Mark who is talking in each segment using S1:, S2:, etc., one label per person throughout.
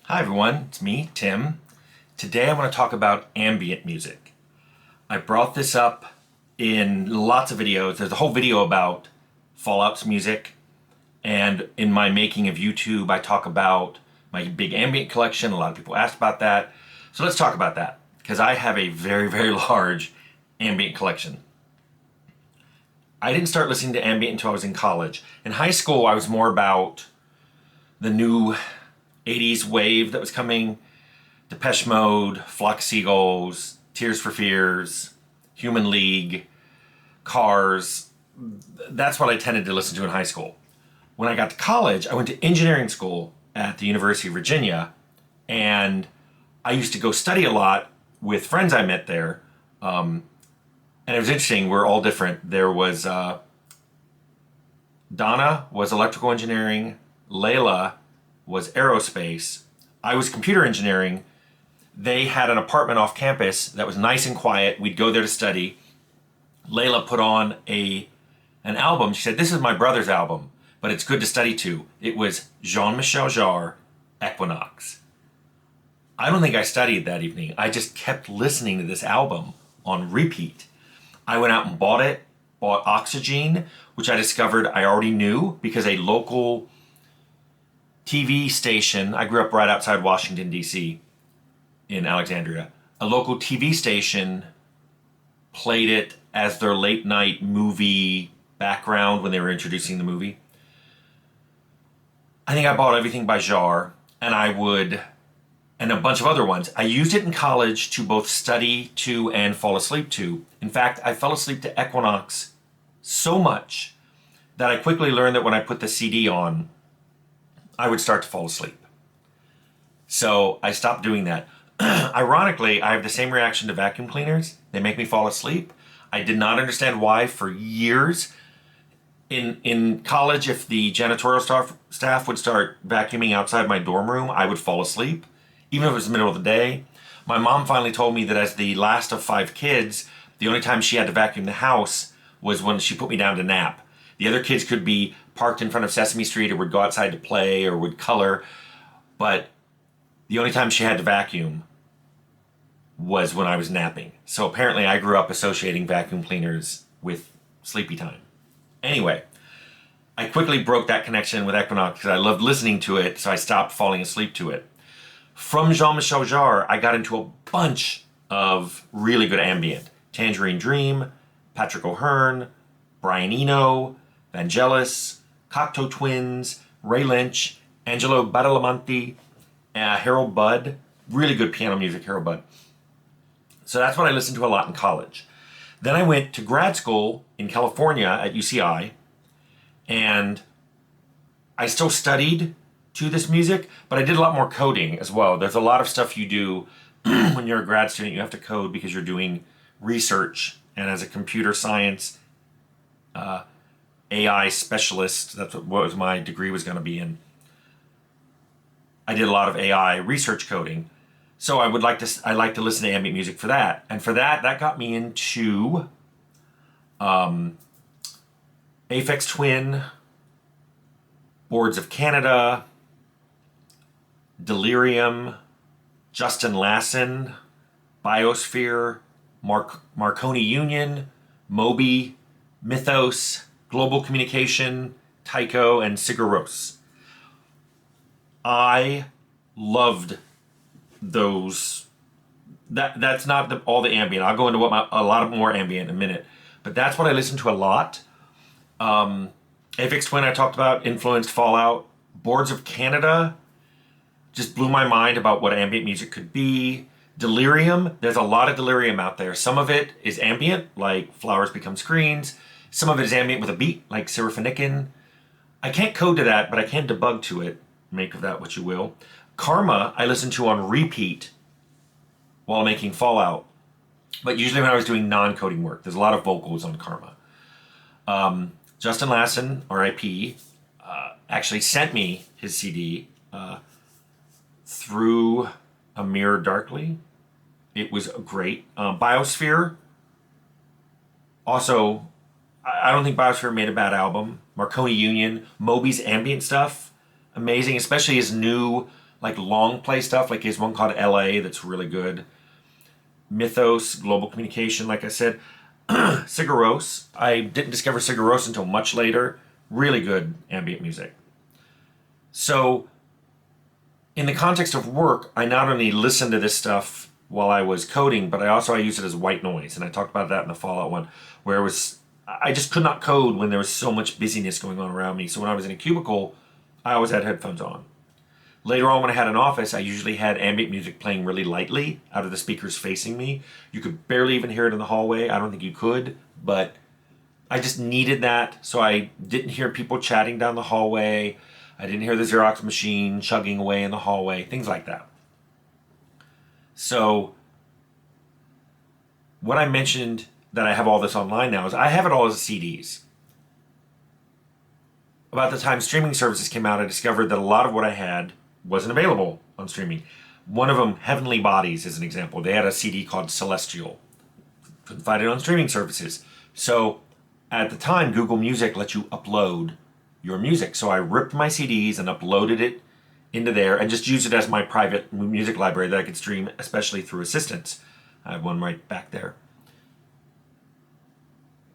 S1: Hi everyone, it's me, Tim. Today I want to talk about ambient music. I brought this up in lots of videos. There's a whole video about Fallout's music, and in my making of YouTube I talk about my big ambient collection. A lot of people asked about that. So let's talk about that, because I have a very, very large ambient collection. I didn't start listening to ambient until I was in college. In high school I was more about the new 80s wave that was coming. Depeche Mode, Flock of Seagulls, Tears for Fears, Human League, Cars. That's what I tended to listen to in high school. When I got to college, I went to engineering school at the University of Virginia, and I used to go study a lot with friends I met there. And it was interesting, we're all different. There was Donna was electrical engineering, Layla was aerospace, I was computer engineering. They had an apartment off campus that was nice and quiet. We'd go there to study. Layla put on an album. She said, "This is my brother's album, but it's good to study to." It was Jean-Michel Jarre, Equinox. I don't think I studied that evening. I just kept listening to this album on repeat. I went out and bought it, bought Oxygen, which I discovered I already knew because a local TV station, I grew up right outside Washington, D.C., in Alexandria. A local TV station played it as their late night movie background when they were introducing the movie. I think I bought everything by Jarre, and and a bunch of other ones. I used it in college to both study to and fall asleep to. In fact, I fell asleep to Equinox so much that I quickly learned that when I put the CD on, I would start to fall asleep. So I stopped doing that. Ironically, I have the same reaction to vacuum cleaners. They make me fall asleep. I did not understand why for years. In college, if the janitorial staff would start vacuuming outside my dorm room, I would fall asleep, even if it was the middle of the day. My mom finally told me that as the last of 5 kids, the only time she had to vacuum the house was when she put me down to nap. The other kids could be parked in front of Sesame Street or would go outside to play or would color, but the only time she had to vacuum was when I was napping. So apparently I grew up associating vacuum cleaners with sleepy time. Anyway, I quickly broke that connection with Equinox because I loved listening to it, so I stopped falling asleep to it. From Jean-Michel Jarre, I got into a bunch of really good ambient. Tangerine Dream, Patrick O'Hearn, Brian Eno, Vangelis, Cocteau Twins, Ray Lynch, Angelo Badalamenti, Harold Budd. Really good piano music, Harold Budd. So that's what I listened to a lot in college. Then I went to grad school in California at UCI, and I still studied to this music, but I did a lot more coding as well. There's a lot of stuff you do when you're a grad student. You have to code because you're doing research, and as a computer science AI specialist, that's what my degree was going to be in. I did a lot of AI research coding. So I like to listen to ambient music for that. And for that got me into Aphex Twin, Boards of Canada, Delirium, Justin Lassen, Biosphere, Marconi Union, Moby, Mythos, Global Communication, Tycho, and Sigur Rós. I loved those. That's not all the ambient. I'll go into a lot of more ambient in a minute, but that's what I listen to a lot. Aphex Twin I talked about influenced Fallout. Boards of Canada just blew my mind about what ambient music could be. Delirium, there's a lot of Delirium out there. Some of it is ambient, like Flowers Become Screens. Some of it is ambient with a beat, like Seraphinican. I can't code to that, but I can debug to it. Make of that what you will. Karma, I listen to on repeat while making Fallout. But usually when I was doing non-coding work, there's a lot of vocals on Karma. Justin Lassen, R.I.P., actually sent me his CD through A Mirror Darkly. It was great. Biosphere, also, I don't think Biosphere made a bad album. Marconi Union, Moby's ambient stuff, amazing, especially his new like long play stuff. Like there's one called LA that's really good. Mythos, Global Communication, like I said. Sigaros. I didn't discover Sigaros until much later. Really good ambient music. So, in the context of work, I not only listened to this stuff while I was coding, but I use it as white noise. And I talked about that in the Fallout one, where I just could not code when there was so much busyness going on around me. So when I was in a cubicle, I always had headphones on. Later on, when I had an office, I usually had ambient music playing really lightly out of the speakers facing me. You could barely even hear it in the hallway. I don't think you could, but I just needed that so I didn't hear people chatting down the hallway. I didn't hear the Xerox machine chugging away in the hallway, things like that. So what I mentioned that I have all this online now is I have it all as CDs. About the time streaming services came out, I discovered that a lot of what I had wasn't available on streaming. One of them, Heavenly Bodies, is an example. They had a CD called Celestial. Couldn't find it on streaming services. So at the time, Google Music lets you upload your music. So I ripped my CDs and uploaded it into there and just used it as my private music library that I could stream, especially through Assistants. I have one right back there.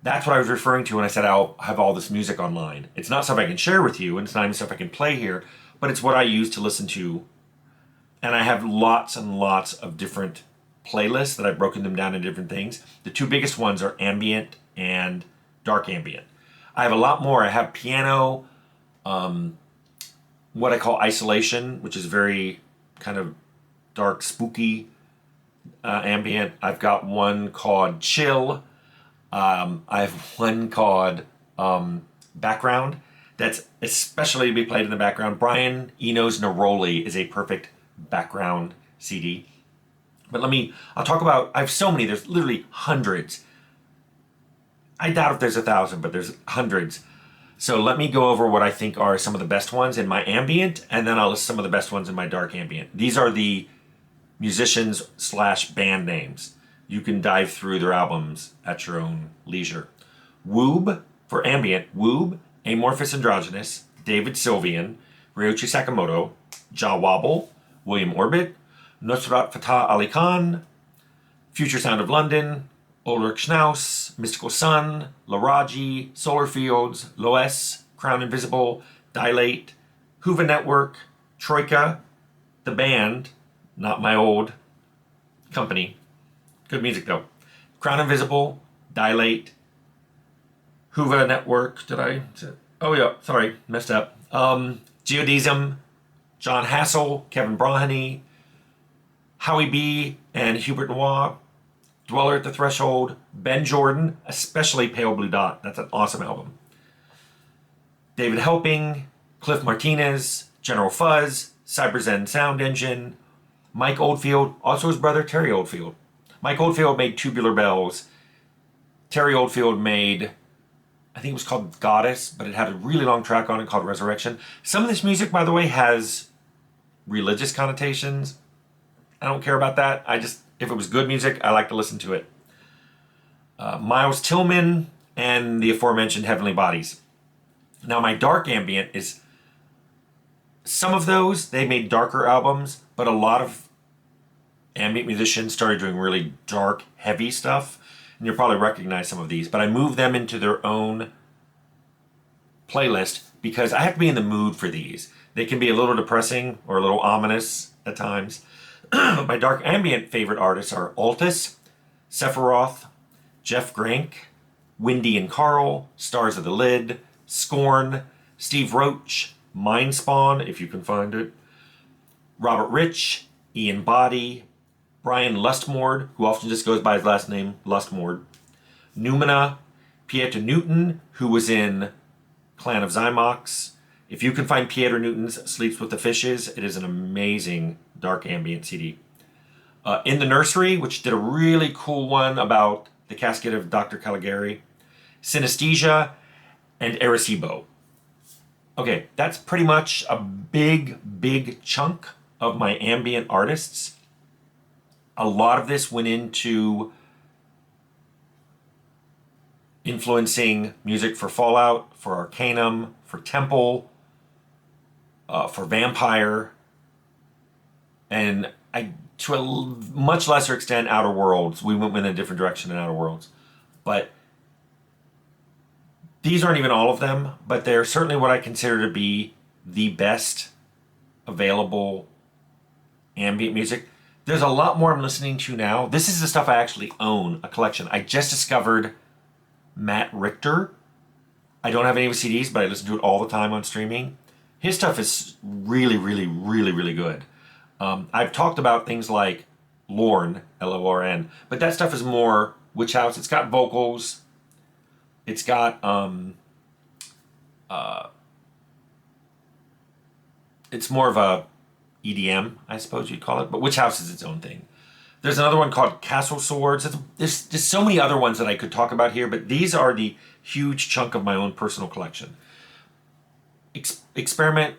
S1: That's what I was referring to when I said I'll have all this music online. It's not stuff I can share with you, and it's not even stuff I can play here, but it's what I use to listen to. And I have lots and lots of different playlists that I've broken them down into different things. The two biggest ones are ambient and dark ambient. I have a lot more. I have piano, what I call isolation, which is very kind of dark, spooky ambient. I've got one called chill. I have one called background. That's especially to be played in the background. Brian Eno's Neroli is a perfect background CD. But I'll talk about, I have so many, there's literally hundreds. I doubt if there's 1,000, but there's hundreds. So let me go over what I think are some of the best ones in my ambient, and then I'll list some of the best ones in my dark ambient. These are the musicians/band names. You can dive through their albums at your own leisure. Woob, for ambient, Woob, Amorphous Androgynous, David Sylvian, Ryuichi Sakamoto, Jah Wobble, William Orbit, Nusrat Fateh Ali Khan, Future Sound of London, Ulrich Schnaus, Mystical Sun, Laraji, Solar Fields, Loess, Crown Invisible, Dilate, Hoover Network, Troika, The Band, not my old company. Good music though. Crown Invisible, Dilate, Hoover Network. Oh yeah, sorry, messed up. Geodesm, John Hassel, Kevin Braheny, Howie B, and Hubert Noir. Dweller at the Threshold, Ben Jordan, especially Pale Blue Dot. That's an awesome album. David Helping, Cliff Martinez, General Fuzz, Cyberzen Sound Engine, Mike Oldfield, also his brother Terry Oldfield. Mike Oldfield made Tubular Bells. Terry Oldfield made, I think it was called Goddess, but it had a really long track on it called Resurrection. Some of this music, by the way, has religious connotations. I don't care about that. If it was good music, I like to listen to it. Miles Tillman and the aforementioned Heavenly Bodies. Now, my dark ambient is, some of those, they made darker albums, but a lot of ambient musicians started doing really dark, heavy stuff. And you'll probably recognize some of these, but I moved them into their own playlist because I have to be in the mood for these. They can be a little depressing or a little ominous at times. My dark ambient favorite artists are Altus, Sephiroth, Jeff Grank, Windy and Carl, Stars of the Lid, Scorn, Steve Roach, Mindspawn, if you can find it, Robert Rich, Ian Boddy, Brian Lustmord, who often just goes by his last name, Lustmord, Numina, Pieter Newton, who was in Clan of Zymox. If you can find Pieter Newton's Sleeps with the Fishes, it is an amazing dark ambient CD. In the Nursery, which did a really cool one about the casket of Dr. Caligari, Synesthesia, and Arecibo. Okay, that's pretty much a big chunk of my ambient artists. A lot of this went into influencing music for Fallout, for Arcanum, for Temple, for Vampire, and to a much lesser extent, Outer Worlds. We went in a different direction in Outer Worlds, but these aren't even all of them. But they're certainly what I consider to be the best available ambient music. There's a lot more I'm listening to now. This is the stuff I actually own, a collection. I just discovered Matt Richter. I don't have any of his CDs, but I listen to it all the time on streaming. His stuff is really, really, really, really good. I've talked about things like Lorn, Lorn, but that stuff is more Witch House. It's got vocals. It's got it's more of a EDM, I suppose you'd call it, but Witch House is its own thing. There's another one called Castle Swords. There's so many other ones that I could talk about here, but these are the huge chunk of my own personal collection. Experiment,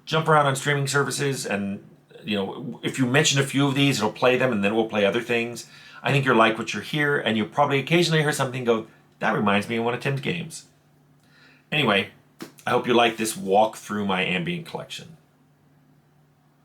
S1: jump around on streaming services, and if you mention a few of these, it'll play them, and then it will play other things. I think you'll like what you hear, and you'll probably occasionally hear something go, that reminds me of one of Tim's games. Anyway, I hope you like this walk through my ambient collection.